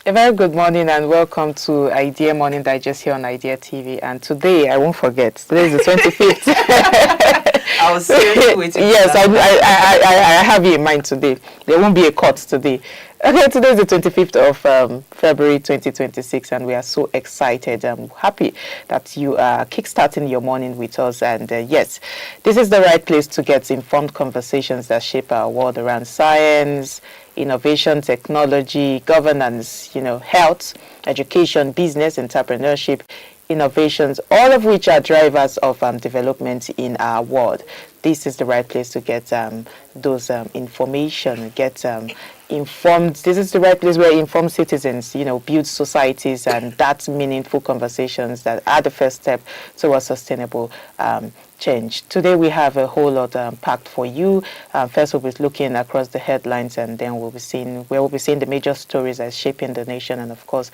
A very good morning and welcome to Idea Morning Digest here on Idea TV. And today, I won't forget, today is the 25th. I was seriously waiting. Yes, I have you in mind today. There won't be a cut today. Okay, today is the 25th of February 2026, and we are so excited and happy that you are kickstarting your morning with us. And yes, this is the right place to get informed conversations that shape our world around science, innovation, technology, governance, health, education, business, entrepreneurship, innovations, all of which are drivers of development in our world. This is the right place to get those information, get informed. This is the right place where informed citizens, build societies, and that's meaningful conversations that are the first step towards sustainable change. Today we have a whole lot packed for you. First we'll be looking across the headlines, and then we'll be seeing the major stories that are shaping the nation, and of course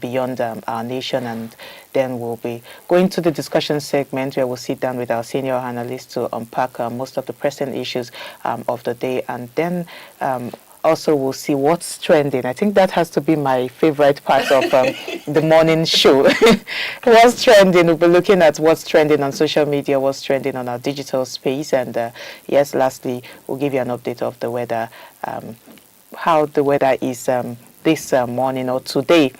beyond our nation. And then we'll be going to the discussion segment where we'll sit down with our senior analysts to unpack most of the pressing issues of the day, and then also we'll see what's trending. I think that has to be my favorite part of the morning show. What's trending? We'll be looking at what's trending on social media, what's trending on our digital space, and yes, lastly, we'll give you an update of the weather, how the weather is this morning or today.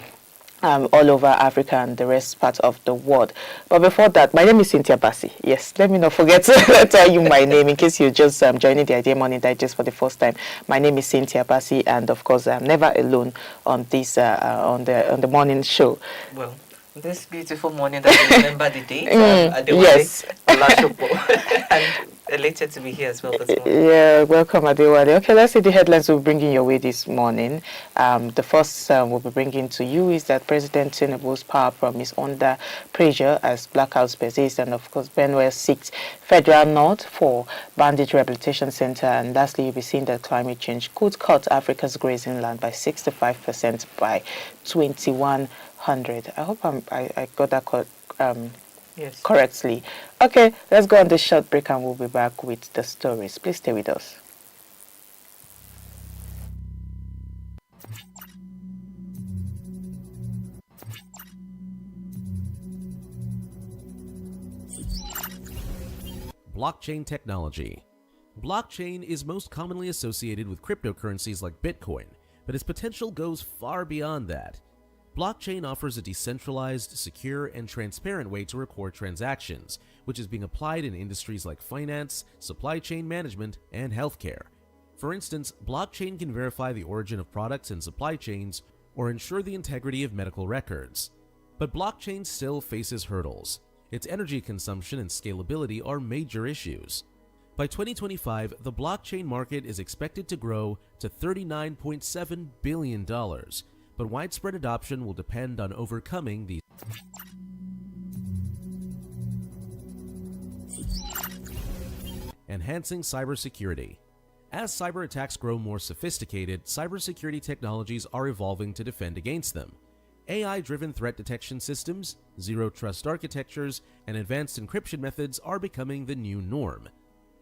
All over Africa and the rest part of the world. But before that, my name is Cynthia Bassi. Yes, let me not forget to tell you my name in case you're just joining the Idea Morning Digest for the first time. My name is Cynthia Bassi, and of course, I'm never alone on this on the morning show. Well, this beautiful morning that you remember the date. Yes. And elated to be here as well this morning. Yeah, welcome Adewale. Okay, let's see the headlines we're bringing your way this morning. The first we'll be bringing to you is that President Tinubu's power promise under pressure as blackouts persist, and of course BENUE seeks federal nod for BANDIT Rehabilitation Center. And lastly, you'll be seeing that climate change could cut Africa's grazing land by 65% by 2100. I hope I got that Yes. correctly. Okay, let's go on this short break and we'll be back with the stories. Please stay with us. Blockchain technology. Blockchain is most commonly associated with cryptocurrencies like Bitcoin, but its potential goes far beyond that. Blockchain offers a decentralized, secure, and transparent way to record transactions, which is being applied in industries like finance, supply chain management, and healthcare. For instance, blockchain can verify the origin of products and supply chains or ensure the integrity of medical records. But blockchain still faces hurdles. Its energy consumption and scalability are major issues. By 2025, the blockchain market is expected to grow to $39.7 billion. But widespread adoption will depend on overcoming these. Enhancing cybersecurity. As cyber attacks grow more sophisticated, cybersecurity technologies are evolving to defend against them. AI-driven threat detection systems, zero-trust architectures, and advanced encryption methods are becoming the new norm.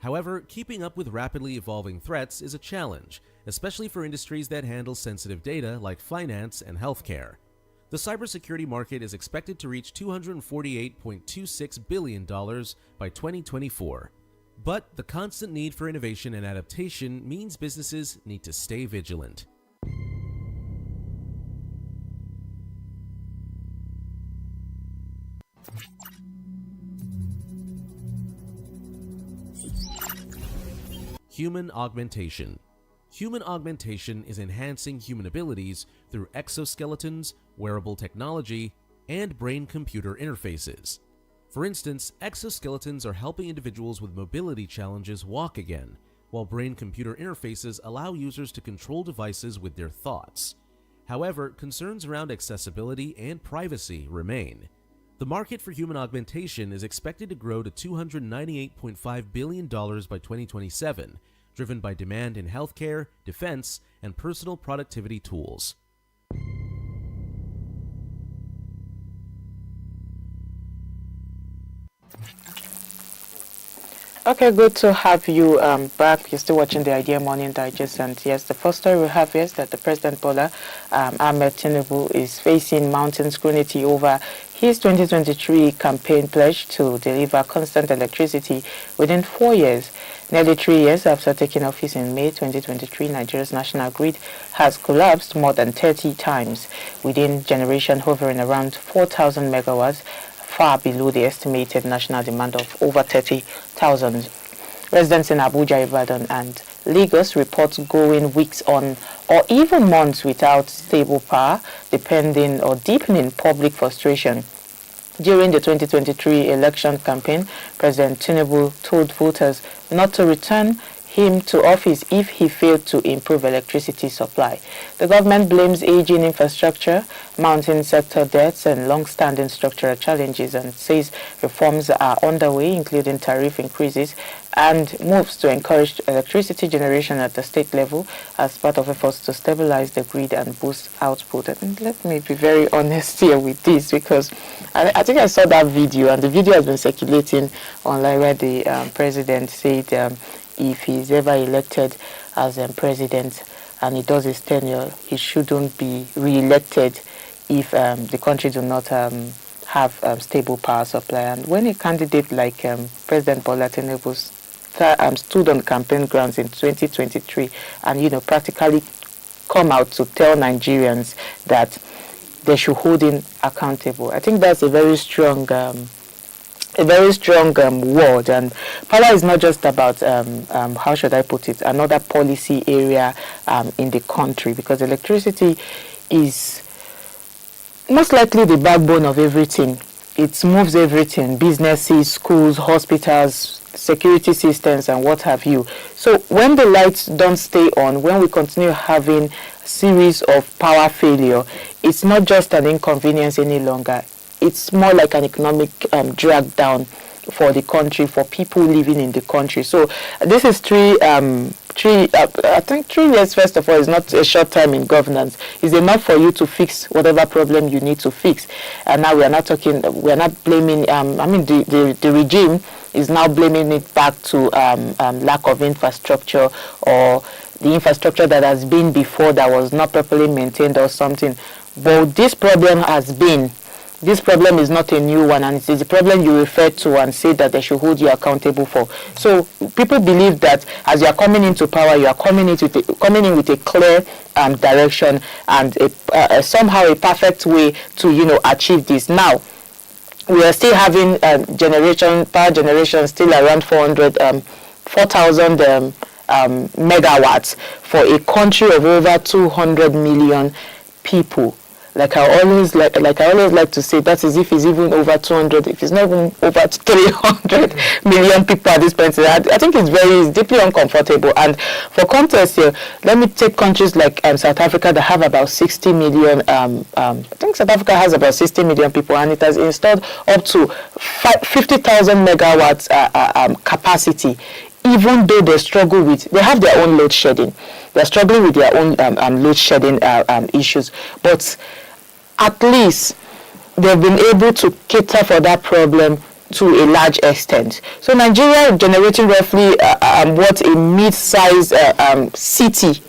However, keeping up with rapidly evolving threats is a challenge, especially for industries that handle sensitive data like finance and healthcare. The cybersecurity market is expected to reach $248.26 billion by 2024. But the constant need for innovation and adaptation means businesses need to stay vigilant. Human augmentation. Human augmentation is enhancing human abilities through exoskeletons, wearable technology, and brain-computer interfaces. For instance, exoskeletons are helping individuals with mobility challenges walk again, while brain-computer interfaces allow users to control devices with their thoughts. However, concerns around accessibility and privacy remain. The market for human augmentation is expected to grow to $298.5 billion by 2027, driven by demand in healthcare, defense, and personal productivity tools. Okay, good to have you back. You're still watching the Idea Morning Digest, and yes, the first story we have is that the President Bola Ahmed Tinubu is facing mounting scrutiny over his 2023 campaign pledge to deliver constant electricity within 4 years. Nearly 3 years after taking office in May 2023, Nigeria's national grid has collapsed more than 30 times, within generation hovering around 4,000 megawatts, far below the estimated national demand of over 30,000. Residents in Abuja, Ibadan and Lagos report going weeks on or even months without stable power, depending or deepening public frustration. During the 2023 election campaign, President Tinubu told voters not to return him to office if he failed to improve electricity supply. The government blames aging infrastructure, mounting sector debts and long-standing structural challenges, and says reforms are underway, including tariff increases and moves to encourage electricity generation at the state level as part of efforts to stabilize the grid and boost output. And let me be very honest here with this, because I think I saw that video, and the video has been circulating online, where the president said if he's ever elected as president and he does his tenure, he shouldn't be re-elected if the country do not have stable power supply. And when a candidate like President Bola Tinubu stood on campaign grounds in 2023 and practically come out to tell Nigerians that they should hold him accountable, I think that's a very strong word. And power is not just about how should I put it, another policy area in the country, because electricity is most likely the backbone of everything. It moves everything: businesses, schools, hospitals, security systems, and what have you. So when the lights don't stay on, when we continue having a series of power failure, it's not just an inconvenience any longer. It's more like an economic drag down for the country, for people living in the country. So this is I think 3 years, first of all, is not a short time in governance. It's enough for you to fix whatever problem you need to fix. And now we are not blaming, the regime is now blaming it back to lack of infrastructure, or the infrastructure that has been before that was not properly maintained or something. But this problem is not a new one, and it is a problem you refer to and say that they should hold you accountable for. So people believe that as you are coming into power, you are coming in with a clear direction and somehow a perfect way to achieve this. Now, we are still having power generation still around 4,000 megawatts for a country of over 200 million people. Like I always like to say, that is if it's even over 200, if it's not even over 300 million people at this point. I think it's deeply uncomfortable. And for context here, let me take countries like South Africa that have about 60 million. I think South Africa has about 60 million people, and it has installed up to 50,000 megawatts capacity. Even though they have their own load shedding. They're struggling with their own load shedding issues. But at least they've been able to cater for that problem to a large extent. So Nigeria generating roughly what a mid-sized city.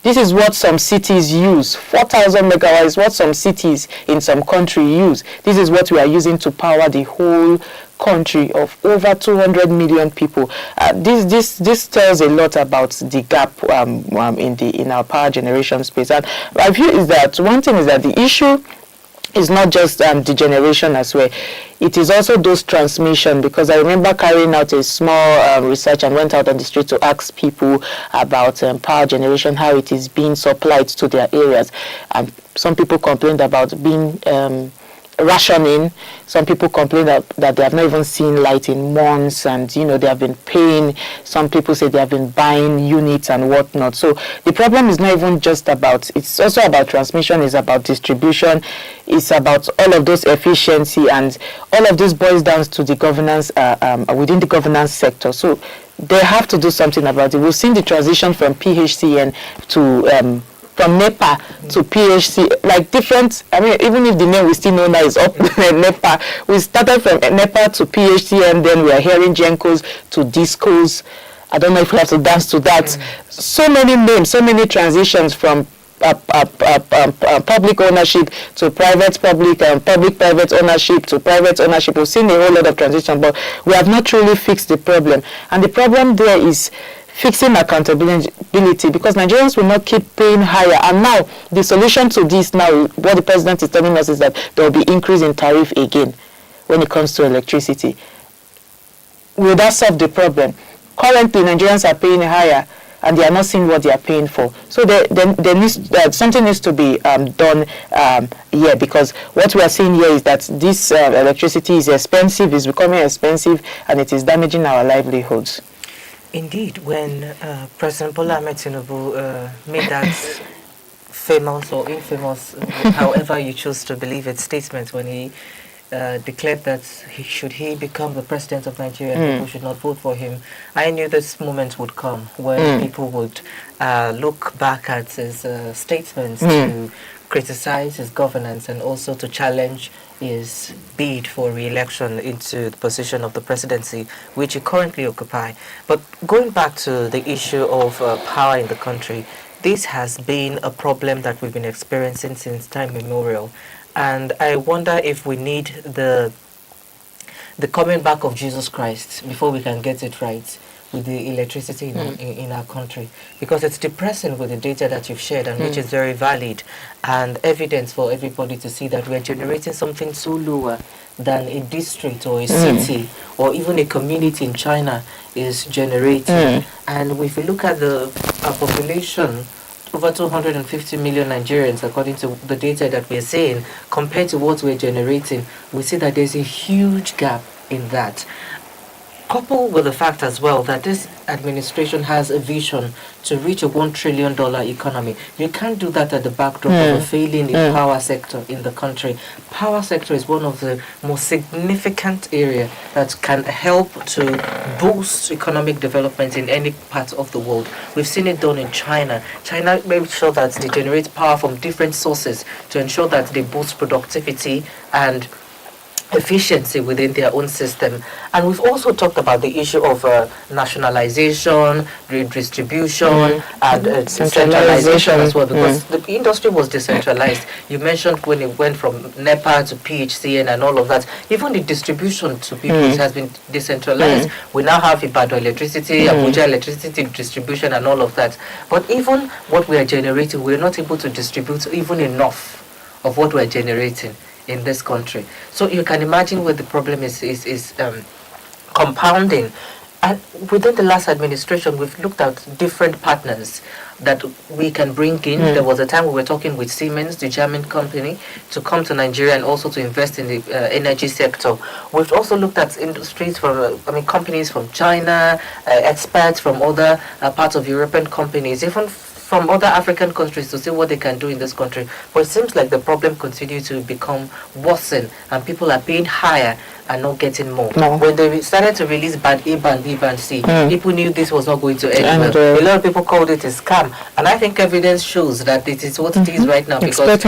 This is what some cities use. 4,000 megawatts is what some cities in some country use. This is what we are using to power the whole country of over 200 million people. This tells a lot about the gap in our power generation space. And my view is that one thing is that the issue is not just the generation as well. It is also those transmission, because I remember carrying out a small research and went out on the street to ask people about power generation, how it is being supplied to their areas. And some people complained about being rationing. Some people complain that they have not even seen light in months, and they have been paying. Some people say they have been buying units and whatnot. So the problem is not even just it's also about transmission, it's about distribution, it's about all of those efficiency, and all of this boils down to the governance within the governance sector. So they have to do something about it. We've seen the transition from PHCN to from NEPA to PHC, like different, I mean, even if the name we still know now is up NEPA, we started from NEPA to PHC, and then we are hearing GENCOs to DISCOs. I don't know if we have to dance to that. So many names, so many transitions from public ownership to public private ownership to private ownership. We've seen a whole lot of transition, but we have not truly fixed the problem. And the problem there is fixing accountability, because Nigerians will not keep paying higher. And now the solution to this now, what the president is telling us, is that there will be increase in tariff again when it comes to electricity. Will that solve the problem? Currently, Nigerians are paying higher, and they are not seeing what they are paying for. So something needs to be done here, because what we are seeing here is that this electricity is expensive, is becoming expensive, and it is damaging our livelihoods. Indeed, when President Bola Ahmed Tinubu made that famous or infamous, however you choose to believe it, statement when he declared that should he become the president of Nigeria, people should not vote for him, I knew this moment would come when people would look back at his statements to criticize his governance and also to challenge his bid for re-election into the position of the presidency, which he currently occupies. But going back to the issue of power in the country, this has been a problem that we've been experiencing since time immemorial. And I wonder if we need the coming back of Jesus Christ before we can get it right with the electricity in our country. Because it's depressing with the data that you've shared, and which is very valid and evidence for everybody to see that we're generating something so lower than a district or a city or even a community in China is generating. And if we look at our population, over 250 million Nigerians, according to the data that we're seeing, compared to what we're generating, we see that there's a huge gap in that. Coupled with the fact as well that this administration has a vision to reach a $1 trillion economy. You can't do that at the backdrop of a failing power sector in the country. Power sector is one of the most significant areas that can help to boost economic development in any part of the world. We've seen it done in China. China made sure that they generate power from different sources to ensure that they boost productivity and efficiency within their own system. And we've also talked about the issue of nationalization, redistribution, and centralization as well, because the industry was decentralized. You mentioned when it went from NEPA to PHCN and all of that. Even the distribution to people has been decentralized. We now have Ibadan electricity, Abuja electricity distribution and all of that. But even what we are generating, we're not able to distribute even enough of what we're generating in this country. So you can imagine where the problem is compounding. And within the last administration, we've looked at different partners that we can bring in. There was a time we were talking with Siemens, the German company, to come to Nigeria and also to invest in the energy sector. We've also looked at industries from, companies from China, experts from other parts of European companies, even from other African countries, to see what they can do in this country. But it seems like the problem continues to become worsen, and people are paying higher and not getting more. When they started to release band A, band B, band C, people knew this was not going to end well. A lot of people called it a scam, and I think evidence shows that it is what it is right now. Because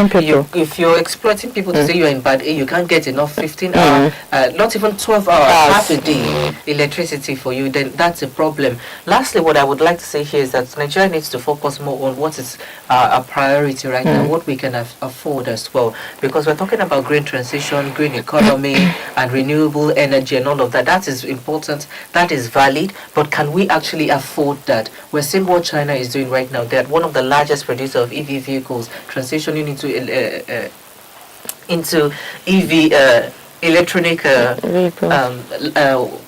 if you're exploiting people to say you're in band A, you can't get enough 15 hours, not even 12 hours, half a day electricity for you, then that's a problem. Lastly, what I would like to say here is that Nigeria needs to focus more on what is a priority right now, what we can afford as well, because we're talking about green transition, green economy, and renewable energy and all of that. That is important, that is valid, but can we actually afford that? We're seeing what China is doing right now. They're one of the largest producers of EV vehicles, transitioning into EV electronic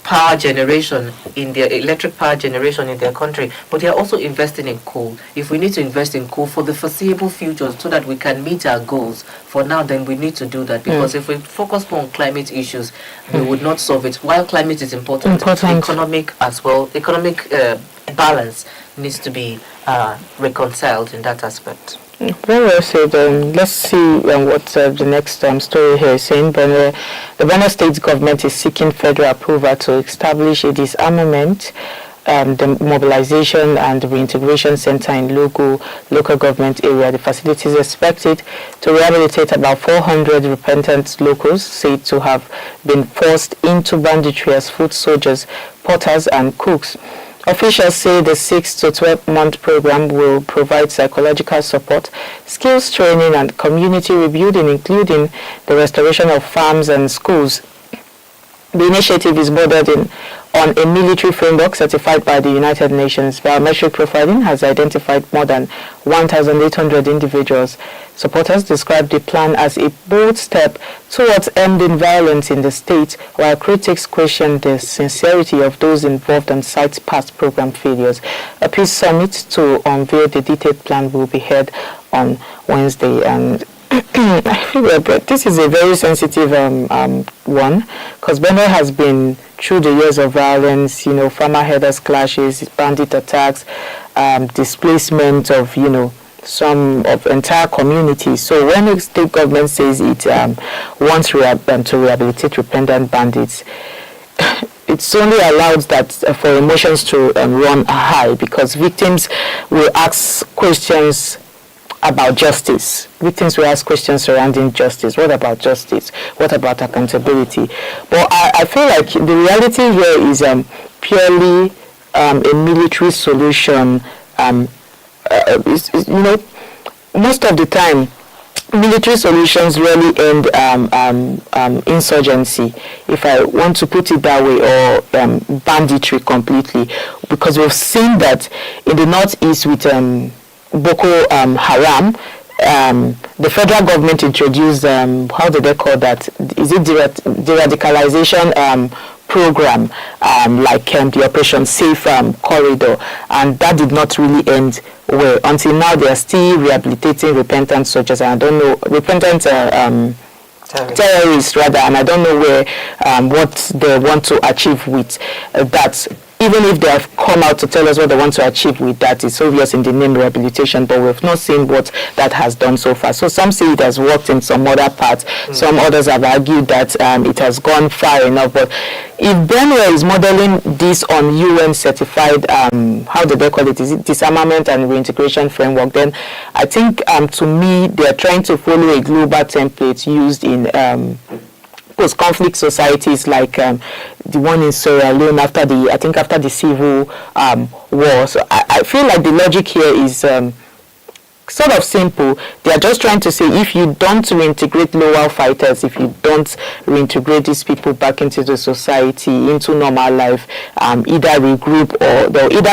power generation in their electric power generation in their country, but they are also investing in coal. If we need to invest in coal for the foreseeable future so that we can meet our goals for now, then we need to do that, because if we focus more on climate issues, we would not solve it. While climate is important. Economic as well, economic balance needs to be reconciled in that aspect. Very well said. Let's see what the next story here is saying. The BENUE state government is seeking federal approval to establish a disarmament the mobilization and reintegration center in local government area. The facility is expected to rehabilitate about 400 repentant locals said to have been forced into banditry as foot soldiers, porters and cooks. Officials say the 6 to 12-month program will provide psychological support, skills training and community rebuilding, including the restoration of farms and schools. The initiative is bordered on a military framework certified by the United Nations. Biometric profiling has identified more than 1,800 individuals. Supporters describe the plan as a bold step towards ending violence in the state, while critics question the sincerity of those involved and cite past program failures. A peace summit to unveil the detailed plan will be held on Wednesday, and I feel that this is a very sensitive one, because BENUE has been through the years of violence, farmer herders clashes, bandit attacks, displacement of, some of entire communities. So when the state government says it wants to rehabilitate repentant bandits, it's only allowed that for emotions to run high, because victims will ask questions about justice. Victims will ask questions surrounding justice. What about justice? What about accountability? But I feel like the reality here is purely a military solution. Most of the time, military solutions really end insurgency, if I want to put it that way, or banditry completely, because we've seen that in the northeast with Boko Haram, the federal government introduced, how do they call that? Is it de-radicalization program, like the Operation Safe Corridor, and that did not really end well. Until now, they are still rehabilitating repentant soldiers, and I don't know, repentant terrorists rather, and I don't know where what they want to achieve with that. Even if they have come out to tell us what they want to achieve with that, it's obvious in the name rehabilitation, but we've not seen what that has done so far. So some say it has worked in some other parts. Some others have argued that it has gone far enough. But if BENUE is modeling this on UN certified, how do they call it? Is it disarmament and reintegration framework? Then I think to me they are trying to follow a global template used in post-conflict societies, like the one in Sierra Leone after the civil war. So I feel like the logic here is sort of simple. They are just trying to say, if you don't reintegrate loyal fighters, if you don't reintegrate these people back into the society, into normal life, they'll either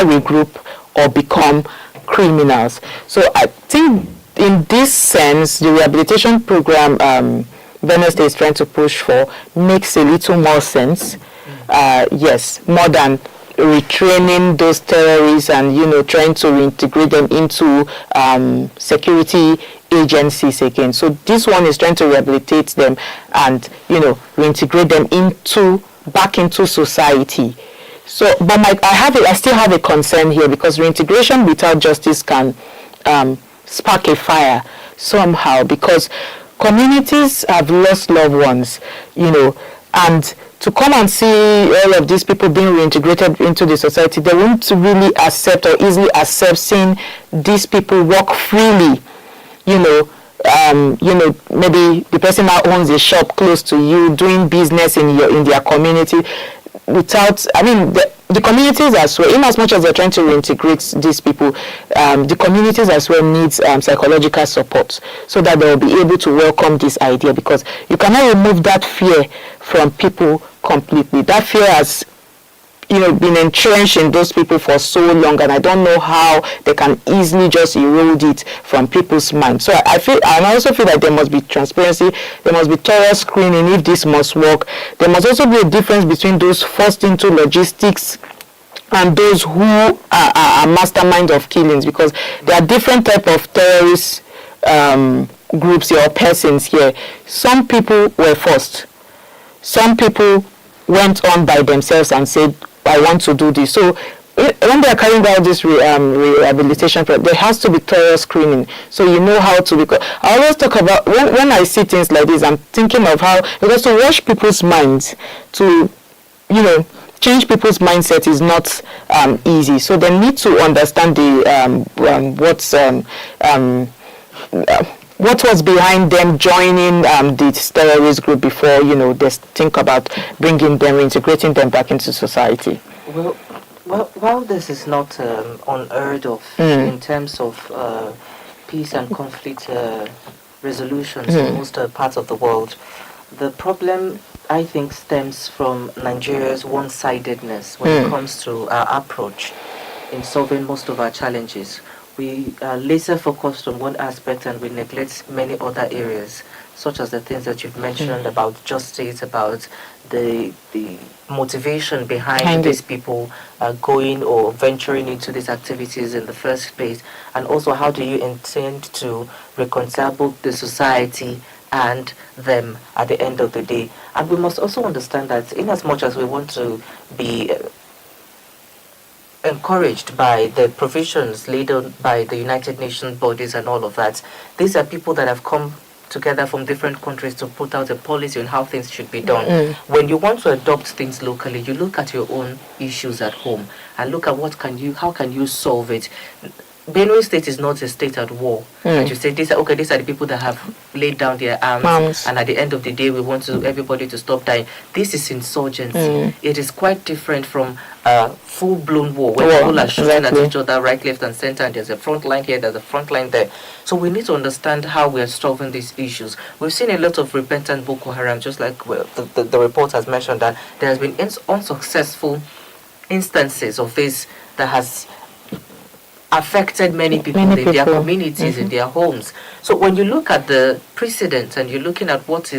regroup or become criminals. So I think in this sense, the rehabilitation program BENUE State is trying to push for makes a little more sense. Yes, more than retraining those terrorists and trying to reintegrate them into security agencies again. So this one is trying to rehabilitate them and reintegrate them back into society. So, but I still have a concern here, because reintegration without justice can spark a fire somehow, because communities have lost loved ones, and to come and see all of these people being reintegrated into the society, they won't really accept or easily accept seeing these people walk freely. Maybe the person now owns a shop close to you, doing business in their community, without, the communities as well, in as much as they're trying to reintegrate these people, the communities as well needs psychological support, so that they'll be able to welcome this idea, because you cannot remove that fear from people completely. That fear has been entrenched in those people for so long, and I don't know how they can easily just erode it from people's minds. So I also feel that there must be transparency, there must be thorough screening if this must work. There must also be a difference between those forced into logistics and those who are masterminds of killings, because there are different type of terrorist groups or persons here. Some people were forced. Some people went on by themselves and said, I want to do this. So when they are carrying out this rehabilitation program, there has to be thorough screening, so you know how to. Because I always talk about, when I see things like this, I'm thinking of how, because to wash people's minds, to change people's mindset is not easy. So they need to understand what was behind them joining this terrorist group before, they think about bringing them, integrating them back into society. Well, while this is not unheard of in terms of peace and conflict resolutions in most parts of the world, the problem, I think, stems from Nigeria's one-sidedness when it comes to our approach in solving most of our challenges. We are laser focused on one aspect and we neglect many other areas, such as the things that you've mentioned about justice, about the motivation behind these people going or venturing into these activities in the first place, and also how do you intend to reconcile both the society and them at the end of the day. And we must also understand that in as much as we want to be encouraged by the provisions laid on by the United Nations bodies and all of that, these are people that have come together from different countries to put out a policy on how things should be done. When you want to adopt things locally, you look at your own issues at home and look at how can you solve it. Benue State is not a state at war. And you say, these are the people that have laid down their arms, and at the end of the day, we want everybody to stop dying. This is insurgency. It is quite different from full-blown war, where people are shooting at each other right, left, and center, and there's a front line here, there's a front line there. So we need to understand how we are solving these issues. We've seen a lot of repentant Boko Haram, just like the report has mentioned, that there has been unsuccessful instances of this that has affected many people in their communities, in their homes. So when you look at the precedent and you're looking at what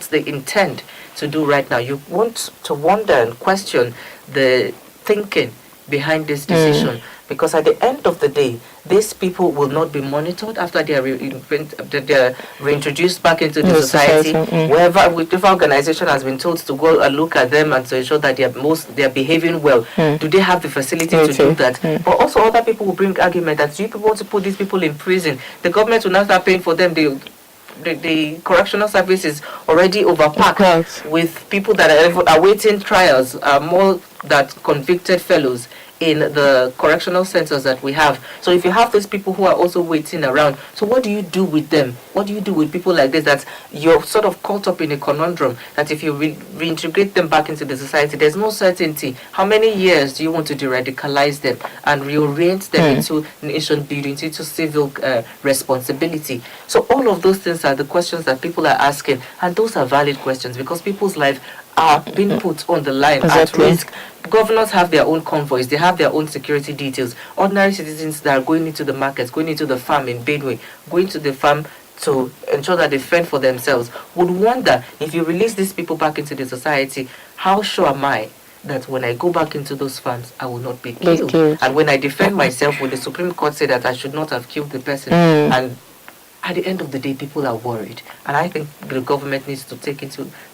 they intend to do right now, you want to wonder and question the thinking behind this decision. Because at the end of the day, these people will not be monitored after they are reintroduced back into the society. Whichever organization has been told to go and look at them and to ensure that they are behaving well. Do they have the facility to do that? But also other people will bring argument that you people want to put these people in prison. The government will not start paying for them. The correctional service is already overpacked with people that are awaiting trials, more than convicted fellows in the correctional centers that we have. So if you have those people who are also waiting around, so what do you do with them? What do you do with people like this, that you're sort of caught up in a conundrum, that if you reintegrate them back into the society, there's no certainty. How many years do you want to de-radicalize them and reorient them into nation building, into civil responsibility? So all of those things are the questions that people are asking, and those are valid questions because people's lives are being put on the line at risk. Governors have their own convoys, they have their own security details. Ordinary citizens that are going into the markets, going into the farm in BENUE, going to the farm to ensure that they fend for themselves, would wonder, if you release these people back into the society, how sure am I that when I go back into those farms, I will not be killed? And when I defend myself, will the Supreme Court say that I should not have killed the person? And at the end of the day, people are worried. And I think the government needs to take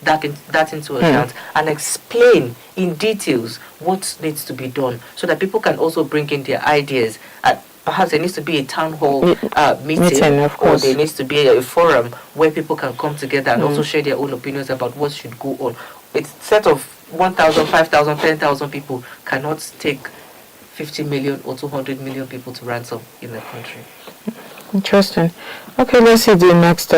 that into account and explain in details what needs to be done so that people can also bring in their ideas. Perhaps there needs to be a town hall meeting, or there needs to be a forum where people can come together and also share their own opinions about what should go on. A set of 1,000, 5,000, 10,000 people cannot take 50 million or 200 million people to ransom in the country. Interesting. Okay, let's see the next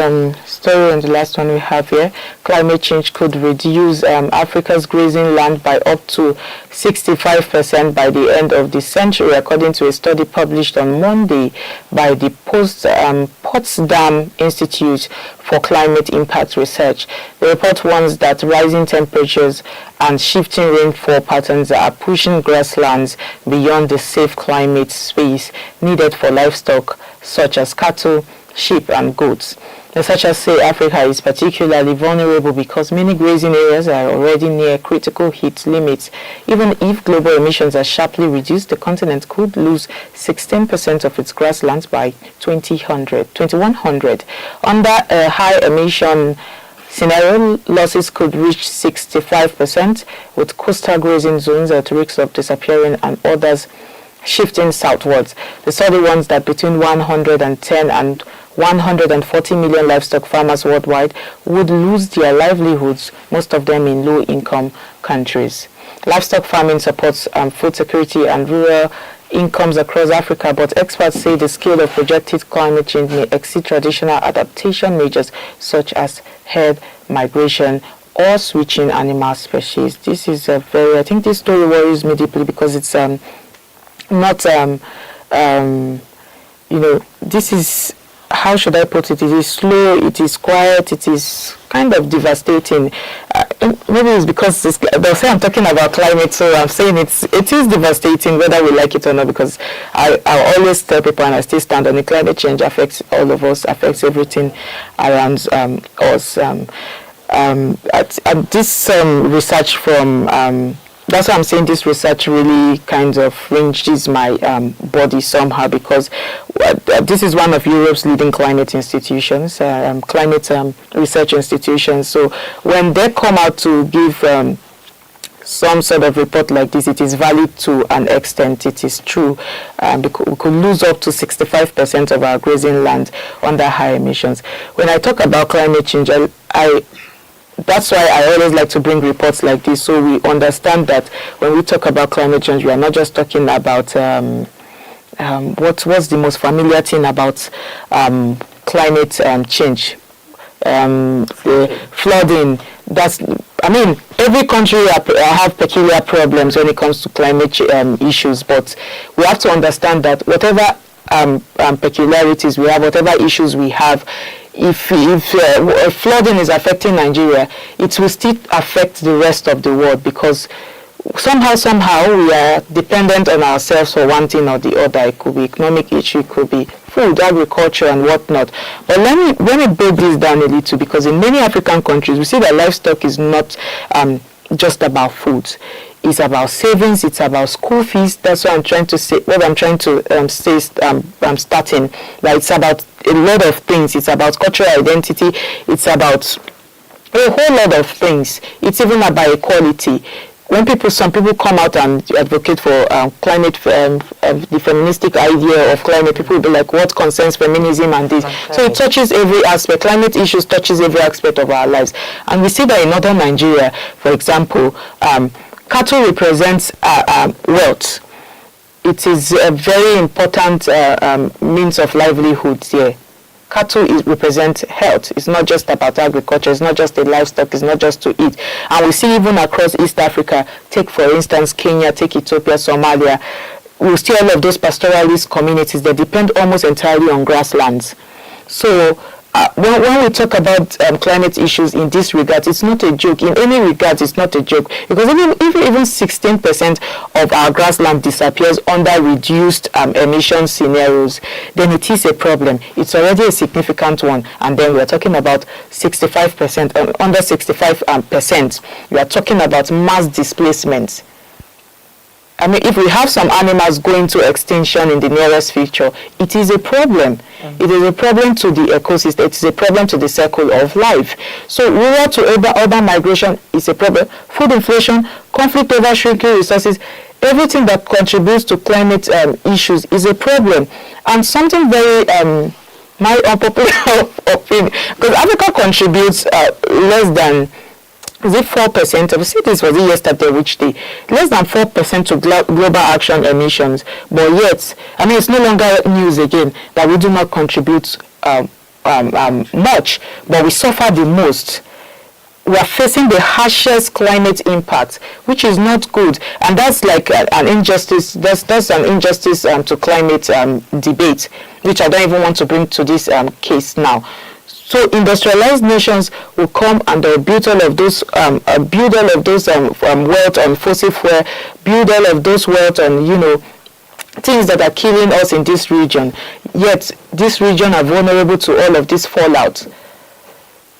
story and the last one we have here. Climate change could reduce Africa's grazing land by up to 65% by the end of the century, according to a study published on Monday by the Potsdam Institute for Climate Impact Research. The report warns that rising temperatures and shifting rainfall patterns are pushing grasslands beyond the safe climate space needed for livestock such as cattle, sheep and goats. Researchers say Africa is particularly vulnerable because many grazing areas are already near critical heat limits. Even if global emissions are sharply reduced, the continent could lose 16% of its grasslands by 2100. Under a high emission scenario, losses could reach 65%, with coastal grazing zones at risk of disappearing and others shifting southwards. The study warns that between 110 and 140 million livestock farmers worldwide would lose their livelihoods, most of them in low-income countries. Livestock farming supports food security and rural incomes across Africa, but experts say the scale of projected climate change may exceed traditional adaptation measures such as herd migration or switching animal species. This is I think this story worries me deeply because it's not, this is, how should I put it? It is slow, it is quiet, it is kind of devastating. Maybe it's because they'll say I'm talking about climate, so I'm saying it is devastating whether we like it or not, because I always tell people, and I still stand on it, climate change affects all of us, affects everything around us. This research from that's why I'm saying this research really kind of ranges my body somehow, because this is one of Europe's leading climate institutions, climate research institutions. So when they come out to give some sort of report like this, it is valid to an extent. It is true. We could lose up to 65% of our grazing land under high emissions. When I talk about climate change, that's why I always like to bring reports like this, so we understand that when we talk about climate change, we are not just talking about what's the most familiar thing about climate change, flooding. Every country have peculiar problems when it comes to climate issues, but we have to understand that whatever peculiarities we have, whatever issues we have, if flooding is affecting Nigeria, it will still affect the rest of the world, because somehow we are dependent on ourselves for one thing or the other. It could be economic issue, it could be food, agriculture, and whatnot. But let me break this down a little, because in many African countries we see that livestock is not just about food. It's about savings, it's about school fees. That's what I'm trying to say. What I'm trying to say is starting. Like, it's about a lot of things. It's about cultural identity. It's about a whole lot of things. It's even about equality. When some people come out and advocate for climate, the feministic idea of climate, people will be like, what concerns feminism and this? Okay. So it touches every aspect. Climate issues touches every aspect of our lives. And we see that in northern Nigeria, for example, cattle represents wealth. It is a very important means of livelihood here. Cattle represent health. It's not just about agriculture. It's not just the livestock. It's not just to eat. And we see even across East Africa, take for instance Kenya, take Ethiopia, Somalia, we see all of those pastoralist communities that depend almost entirely on grasslands. So when we talk about climate issues in this regard, it's not a joke. In any regard, it's not a joke. Because even 16% of our grassland disappears under reduced emission scenarios, then it is a problem. It's already a significant one. And then we're talking about 65%, under 65%. We are talking about mass displacement. If we have some animals going to extinction in the nearest future, it is a problem. It is a problem to the ecosystem. It is a problem to the circle of life. So rural to urban migration is a problem. Food inflation, conflict over shrinking resources, everything that contributes to climate issues is a problem. And something very my unpopular opinion, because Africa contributes less than 4%? We see this was yesterday, which day, less than 4% to global action emissions. But yet, it's no longer news again that we do not contribute much, but we suffer the most. We are facing the harshest climate impact, which is not good, and that's like an injustice. That's an injustice to climate debate, which I don't even want to bring to this case now. So industrialized nations will come and they'll build all of those wealth on fossil fuel, build all of those wealth on things that are killing us in this region. Yet this region are vulnerable to all of this fallout,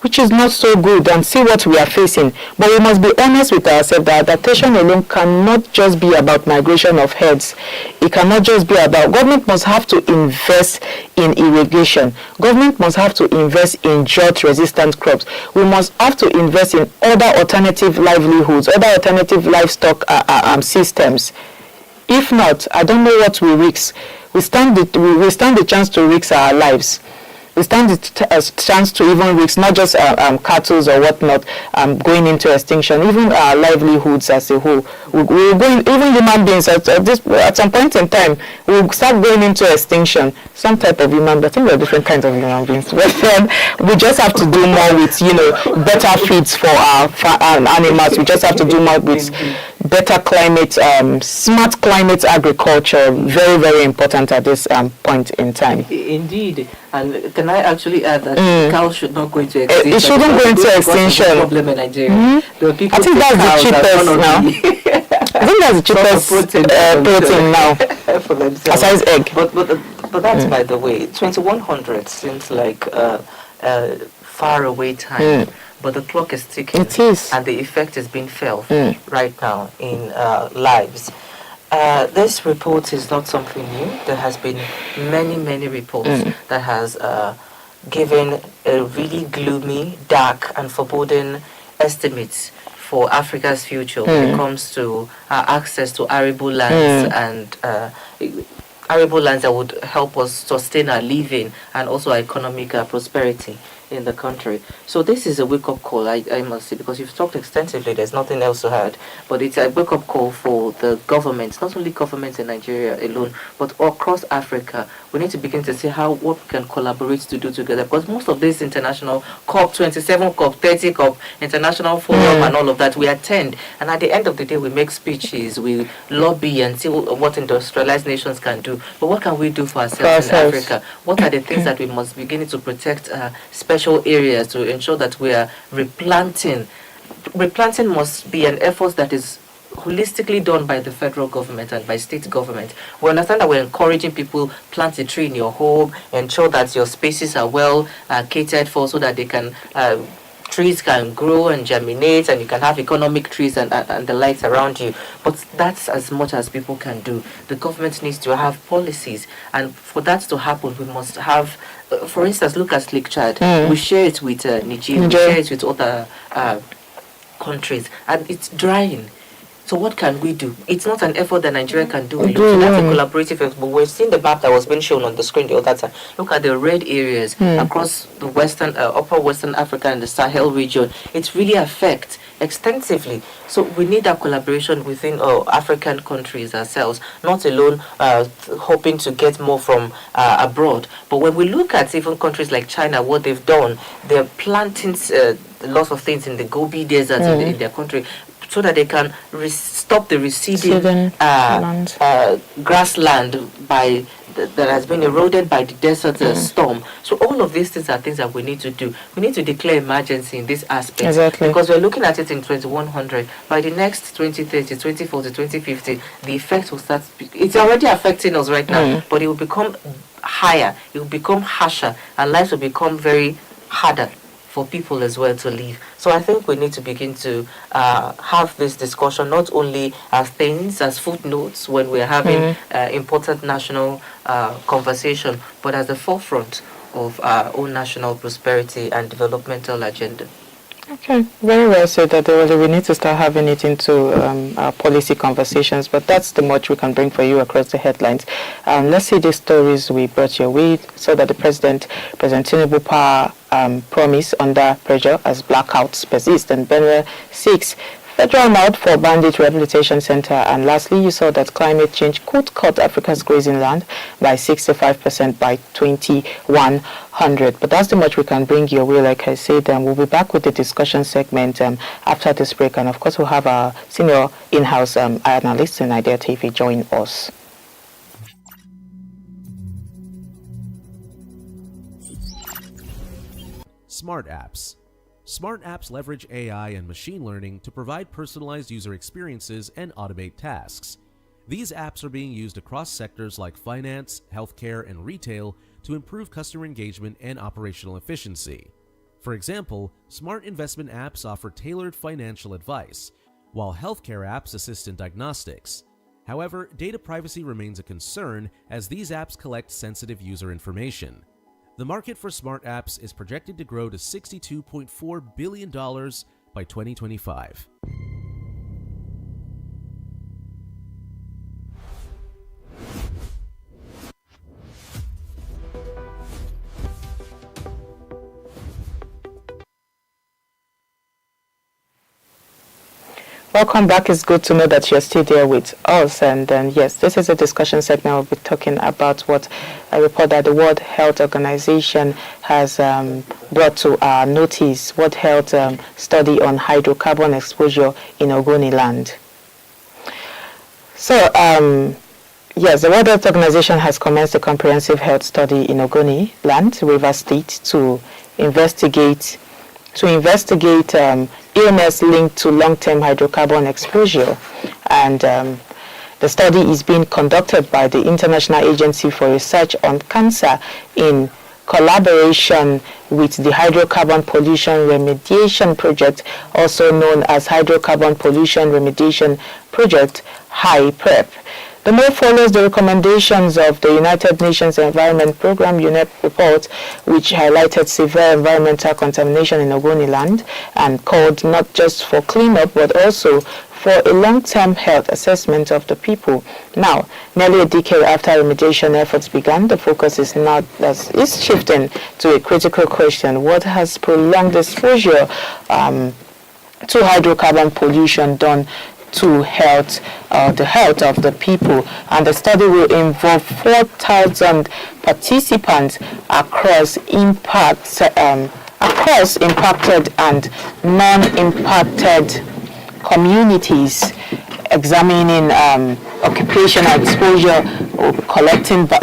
which is not so good, and see what we are facing. But we must be honest with ourselves that adaptation alone cannot just be about migration of herds. It cannot just be about, government must have to invest in irrigation. Government must have to invest in drought-resistant crops. We must have to invest in other alternative livelihoods, other alternative livestock systems. If not, I don't know what we risk. We stand the chance to risk our lives. we stand a chance to even risk not just cattle or whatnot going into extinction, even our livelihoods as a whole. We're going, even human beings at some point in time, we'll start going into extinction. Some type of human beings, I think there are different kinds of human beings, but then we just have to do more with, better feeds for our animals. We just have to do more with better climate, smart climate agriculture. Very, very important at this point in time. Indeed. And can I actually add that cows should not go into extinction? It shouldn't go into extinction. Problem in Nigeria. I think that's the cheapest now. I think that's the cheapest protein now. For themselves. Besides egg. But that's by the way. 2100 seems like far away time. But the clock is ticking. It is. And the effect is being felt right now in lives. This report is not something new. There has been many reports that has given a really gloomy, dark and foreboding estimates for Africa's future when it comes to access to arable lands and arable lands that would help us sustain our living and also our economic prosperity in the country. So this is a wake-up call, I must say, because you've talked extensively, there's nothing else to add, but it's a wake-up call for the governments, not only governments in Nigeria alone, but across Africa. We need to begin to see what we can collaborate to do together, because most of this international COP27, COP30, COP International Forum and all of that, we attend, and at the end of the day, we make speeches, we lobby and see what industrialized nations can do, but what can we do for ourselves in Africa? What are the things that we must begin to protect special areas to ensure that we are replanting? Replanting must be an effort that is holistically done by the federal government and by state government. We understand that we're encouraging people, plant a tree in your home, ensure that your spaces are well catered for so that they can trees can grow and germinate and you can have economic trees and the lights around you. But that's as much as people can do. The government needs to have policies, and for that to happen, we must have, for instance, look at Lake Chad. We share it with Niger, we share it with other countries, and it's drying. So what can we do? It's not an effort that Nigeria can do alone. So that's a collaborative effort. But we've seen the map that was being shown on the screen the other time. Look at the red areas across the western, upper Western Africa and the Sahel region. It really affects extensively. So we need that collaboration within African countries ourselves, not alone hoping to get more from abroad. But when we look at even countries like China, what they've done, they're planting lots of things in the Gobi Desert in their country, so that they can stop the receding grassland that has been eroded by the desert storm. So all of these things are things that we need to do. We need to declare emergency in this aspect. Exactly. Because we're looking at it in 2100. By the next 2030, 2040, 2050, the effect will start. It's already affecting us right now, but it will become higher. It will become harsher, and lives will become very harder for people as well to live. So I think we need to begin to have this discussion, not only as things, as footnotes when we're having important national conversation, but as the forefront of our own national prosperity and developmental agenda. Okay, very well said that we need to start having it into our policy conversations, but that's the much we can bring for you across the headlines. Let's see the stories we brought your way, so that the President Tinubu power promise under pressure as blackouts persist, and BENUE 6 federal nod for BANDIT Rehabilitation Center. And lastly, you saw that climate change could cut Africa's grazing land by 65% by 2100. But that's the much we can bring your way. Like I said, we'll be back with the discussion segment after this break. And of course, we'll have our senior in-house analyst in Idea TV join us. Smart apps. Smart apps leverage AI and machine learning to provide personalized user experiences and automate tasks. These apps are being used across sectors like finance, healthcare, and retail to improve customer engagement and operational efficiency. For example, smart investment apps offer tailored financial advice, while healthcare apps assist in diagnostics. However, data privacy remains a concern as these apps collect sensitive user information. The market for smart apps is projected to grow to $62.4 billion by 2025. Welcome back. It's good to know that you're still there with us. And yes, this is a discussion segment. We'll be talking about what a report that the World Health Organization has brought to our notice. World Health study on hydrocarbon exposure in OGONILAND. So, yes, the World Health Organization has commenced a comprehensive health study in OGONILAND, Rivers State, to investigate illness linked to long-term hydrocarbon exposure. And the study is being conducted by the International Agency for Research on Cancer in collaboration with the Hydrocarbon Pollution Remediation Project, also known as Hydrocarbon Pollution Remediation Project, HYPREP. The move follows the recommendations of the United Nations Environment Programme UNEP report, which highlighted severe environmental contamination in OGONILAND and called not just for cleanup but also for a long-term health assessment of the people. Now, nearly a decade after remediation efforts began, the focus is shifting to a critical question: what has prolonged exposure to hydrocarbon pollution done to the health of the people? And the study will involve 4,000 participants across impacted and non-impacted communities, examining occupational exposure.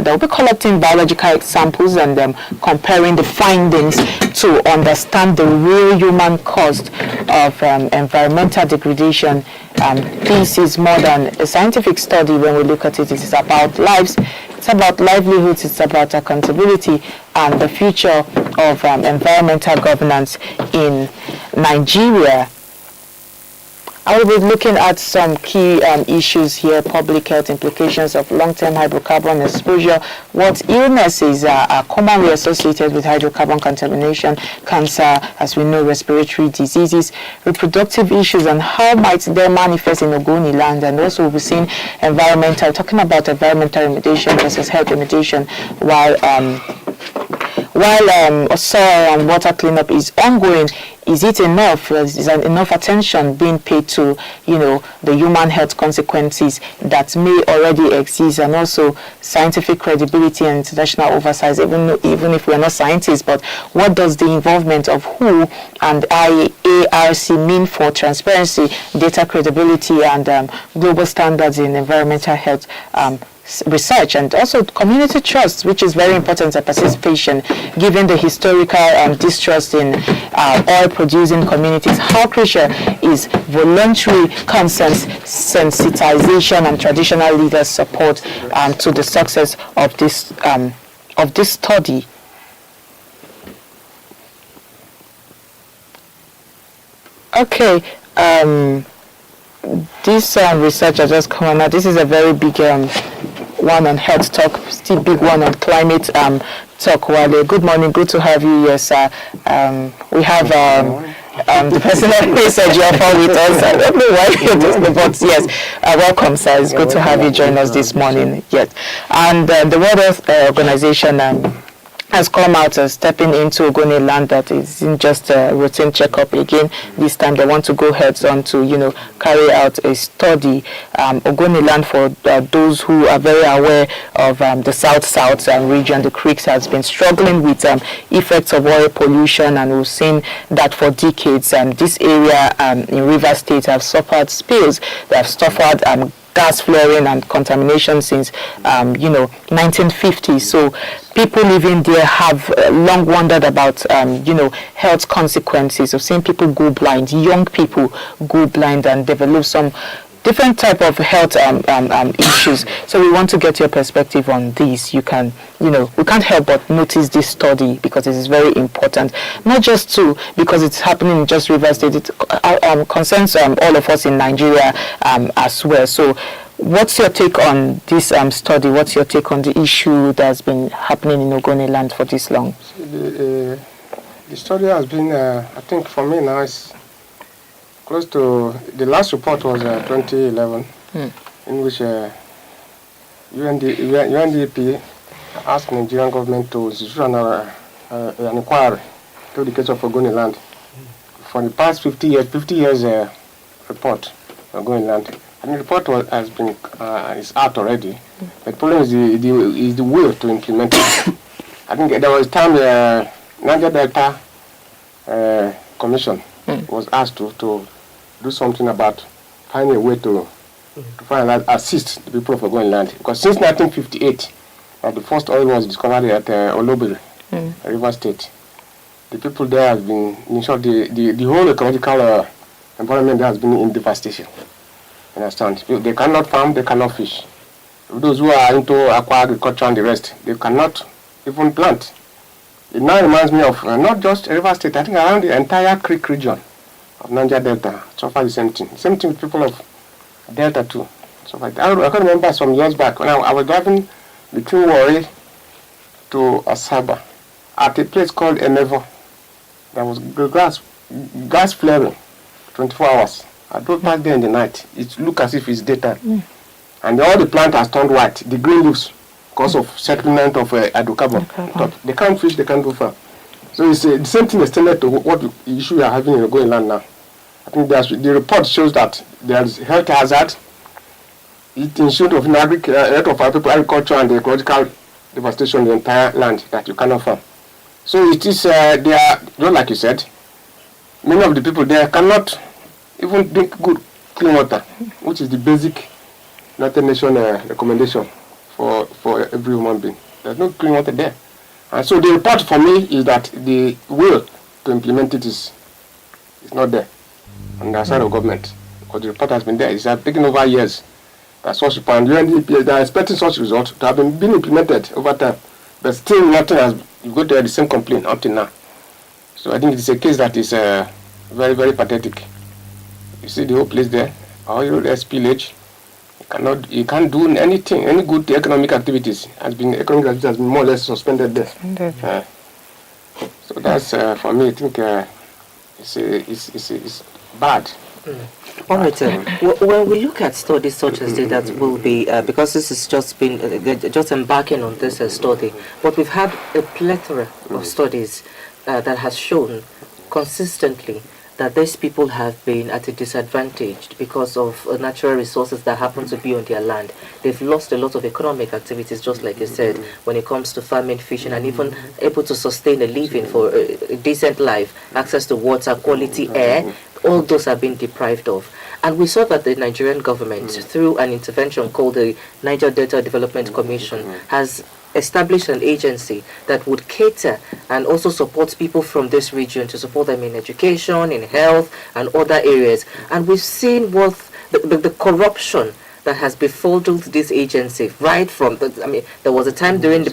They'll be collecting biological samples and comparing the findings to understand the real human cost of environmental degradation. This is more than a scientific study. When we look at it, it is about lives, it's about livelihoods, it's about accountability and the future of environmental governance in Nigeria. I will be looking at some key issues here: public health implications of long-term hydrocarbon exposure, what illnesses are commonly associated with hydrocarbon contamination, cancer, as we know, respiratory diseases, reproductive issues, and how might they manifest in OGONILAND. And also we'll be seeing talking about environmental remediation versus health remediation, while soil and water cleanup is ongoing. Is it enough? Is enough attention being paid to, the human health consequences that may already exist, and also scientific credibility and international oversight, even if we're not scientists? But what does the involvement of WHO and IARC mean for transparency, data credibility, and global standards in environmental health research, and also community trust, which is very important at participation, given the historical distrust in oil-producing communities? How crucial is voluntary consent, sensitization, and traditional leaders' support to the success of this study? Okay. This research has just come out. This is a very big one on health talk, still big one on climate talk. Wale, good morning, good to have you. Yes, we have the personal research with us. I don't know why you're just, but yes, welcome, sir. It's good to have you join us this morning. Yes, and the World Health Organization has come out stepping into OGONILAND. That isn't just a routine checkup again. This time they want to go heads on to, carry out a study. OGONILAND, for those who are very aware of the South region, the creeks has been struggling with effects of oil pollution, and we've seen that for decades. This area in Rivers State have suffered spills. They have suffered gas flaring and contamination since 1950. So people living there have long wondered about health consequences of seeing people go blind, young people go blind and develop some different type of health issues. So we want to get your perspective on this. You can, we can't help but notice this study because it is very important, not just because it's happening in just Rivers State. It concerns all of us in Nigeria as well. So what's your take on this study? What's your take on the issue that's been happening in OGONILAND for this long? The study has been, I think for me now, it's close to, the last report was 2011, in which UNDP asked Nigerian government to issue an inquiry to the case of OGONILAND. For the past 50 years report. OGONILAND. And the report has been is out already. The problem is the will to implement it. I think there was time Niger Delta Commission was asked to do something about finding a way to assist the people of OGONILAND. Because since 1958, the first oil was discovered at Olobiri, River State. The people there have been, in short, the whole ecological environment there has been in devastation. You understand? They cannot farm, they cannot fish. Those who are into aqua agriculture and the rest, they cannot even plant. It now reminds me of not just River State, I think around the entire creek region of Niger Delta suffer the same thing. Same thing with people of Delta too. So I can remember some years back when I was driving between Warri to Asaba at a place called Emevo. There was gas flaring 24 hours. I drove back there in the night. It looked as if it's daytime. And all the plant has turned white, the green leaves, because of settlement of hydrocarbon. They can't fish, they can't do farm. So it's the same thing extended to what the issue we are having in OGONILAND now. I think the report shows that there is health hazard, it ensued of health of our people, agriculture and the ecological devastation of the entire land that you cannot farm. So it is, they are, just like you said, many of the people there cannot even drink good, clean water, which is the basic United Nations recommendation for every human being. There's no clean water there. And so the report for me is that the will to implement it is not there on the side of government. Because the report has been there. It's taken over years. That's such a point. They are expecting such results to have been implemented over time. But still nothing has, you go to the same complaint until now. So I think it's a case that is very, very pathetic. You see the whole place there, oil, spillage. You can't do anything, any good economic activities economic activities has been more or less suspended there. So that's for me. I think it's bad. All right. When we look at studies such as this, that will be because this has just been just embarking on this study, but we've had a plethora of studies that has shown consistently that these people have been at a disadvantage because of natural resources that happen to be on their land. They've lost a lot of economic activities, just like you said, when it comes to farming, fishing, and even able to sustain a living for a decent life, access to water, quality air. All those have been deprived of. And we saw that the Nigerian government, through an intervention called the Niger Delta Development Commission, has established an agency that would cater and also support people from this region to support them in education, in health, and other areas. And we've seen what the corruption that has befuddled this agency right from there was a time during the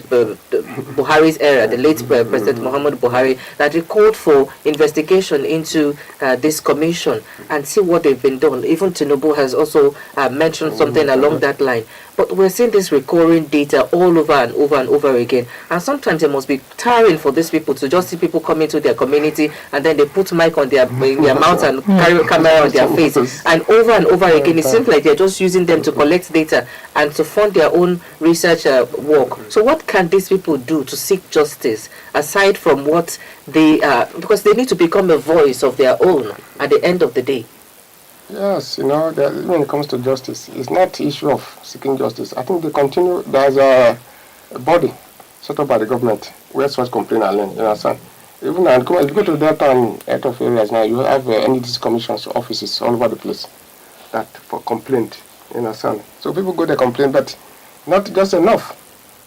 Buhari's era, the late President Muhammad Buhari, that he called for investigation into this commission and see what they've been done. Even Tinubu has also mentioned something along that line. But we're seeing this recurring data all over and over and over again. And sometimes it must be tiring for these people to just see people come into their community and then they put mic on their mouth and carry a camera on their face. And over again, it seems like they're just using them to collect data and to fund their own research work. So what can these people do to seek justice aside from what they because they need to become a voice of their own at the end of the day? Yes, when it comes to justice, it's not the issue of seeking justice. I think there's a body set up by the government where such complaints are learned, you understand? Even if you go to Delta and out of areas now, you have NDD's commissions offices all over the place that for complaint, you understand? So people go there complain, but not just enough.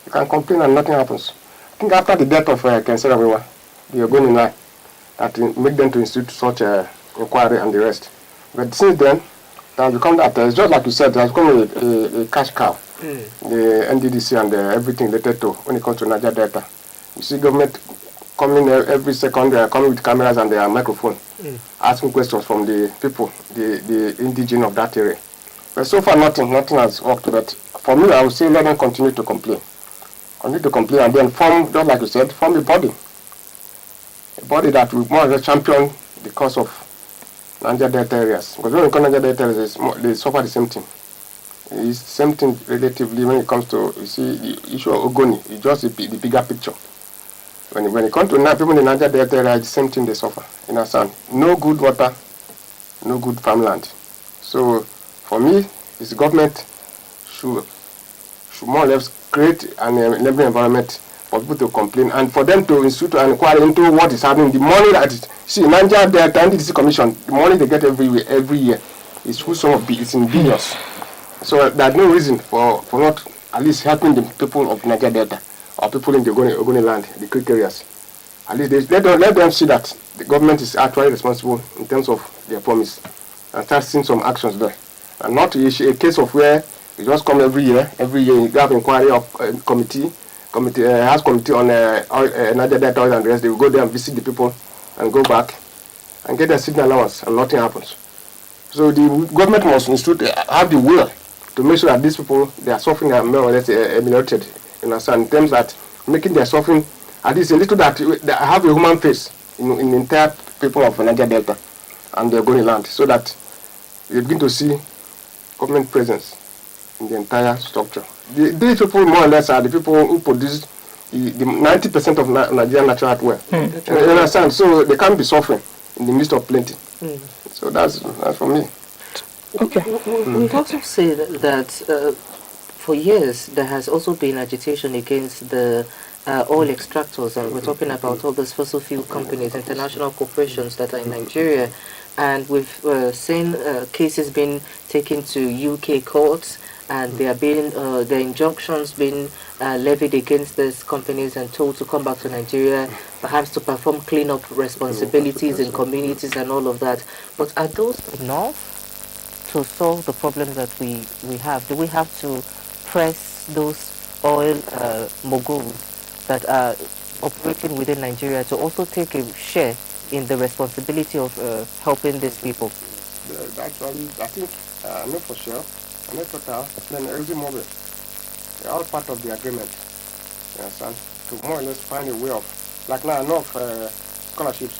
You can complain and nothing happens. I think after the death of Kenserawewa, the OGONILAND, that make them to institute such inquiry and the rest. But since then, it has become that, it's just like you said, it has become a cash cow. The NDDC and everything related to when it comes to Niger Delta. You see government coming every second, they are coming with cameras and their microphone, asking questions from the people, the indigenous of that area. But so far nothing has worked. But for me, I would say let them continue to complain. Continue to complain and then form, just like you said, form a body. A body that will more or less champion the cause of Niger Delta areas. Because when you come Niger Delta areas, they suffer the same thing. It's the same thing relatively when it comes to, you see, the issue of Ogoni. It's just the bigger picture. When it comes to people in the Niger Delta area, it's the same thing they suffer. You understand? No good water, no good farmland. So for me, is the government should more or less create an enabling environment for people to complain and for them to institute an inquiry into what is happening. The money that is, see, Nigeria, the NDC Commission, the money they get every year is full sum of it's in billions. So there's no reason for not at least helping the people of Niger Delta or people in the OGONILAND, the creek areas. At least let them see that the government is actually responsible in terms of their promise and start seeing some actions there. And not a case of where you just come every year you have inquiry of committee has committee on Niger Delta oil and the rest. They will go there and visit the people and go back and get their signal allowance and nothing happens. So the government must have the will to make sure that these people, they are suffering are more or less ameliorated in terms that making their suffering at least a little that have a human face in the entire people of Niger Delta and the OGONILAND, so that they begin to see government presence in the entire structure. These people more or less are the people who produce the 90% of Nigerian natural oil. You understand? So they can't be suffering in the midst of plenty. So that's for me. Okay. We would also say that for years there has also been agitation against the oil extractors, and we're talking about all those fossil fuel companies, international corporations that are in Nigeria, and we've seen cases being taken to UK courts, and there are being the injunctions being levied against these companies and told to come back to Nigeria, perhaps to perform cleanup responsibilities in communities and all of that. But are those enough to solve the problems that we have? Do we have to press those oil moguls that are operating within Nigeria to also take a share in the responsibility of helping these people? Actually, I think, I know for sure, I know Total, then ExxonMobil, they're all part of the agreement. You understand? To more or less find a way of, like now, I know of scholarships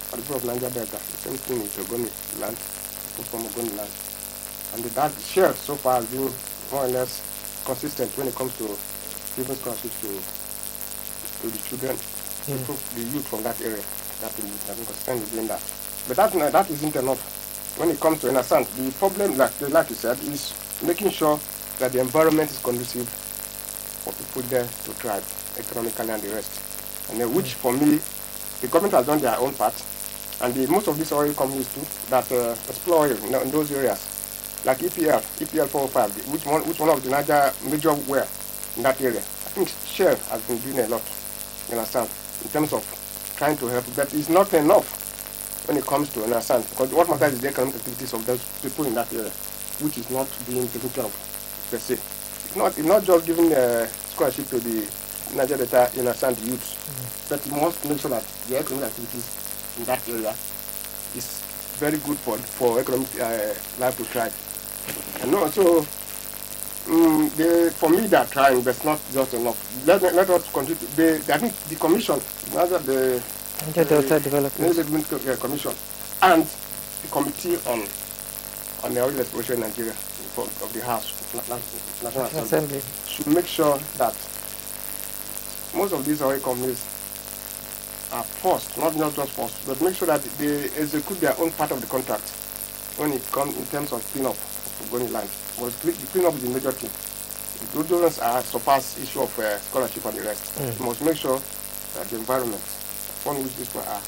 for the people of Niger Delta. The same thing with OGONILAND, people from OGONILAND. And that share so far has been more or less consistent when it comes to giving scholarships to the children, the youth from that area. That has been consistent with doing that. But that isn't enough. When it comes to innocence, the problem, like you said, is making sure that the environment is conducive for people there to thrive economically and the rest. And which, for me, the government has done their own part, and most of these oil companies too that explore oil in those areas, like EPL 405, which one of the major well in that area. I think Shell has been doing a lot, you understand, in terms of trying to help, but it's not enough when it comes to understand, because what matters is the economic activities of those people in that area, which is not being taken care of per se. It's not just giving a scholarship to the Niger Delta, you understand, the youths, but you must make sure that the economic activities in that area is very good for economic life to thrive. And also, for me, they are trying, but it's not just enough. Let us continue. I think the commission, rather the Niger Delta Development Commission, and the committee on the oil exploration in Nigeria of the House, National Assembly, should make sure that most of these oil companies are forced, not just forced, but make sure that they execute their own part of the contract when it comes in terms of cleanup of OGONILAND. Well, the cleanup is the major thing. Those ones are surpass issue of scholarship and the rest. You must make sure that the environment upon which these people are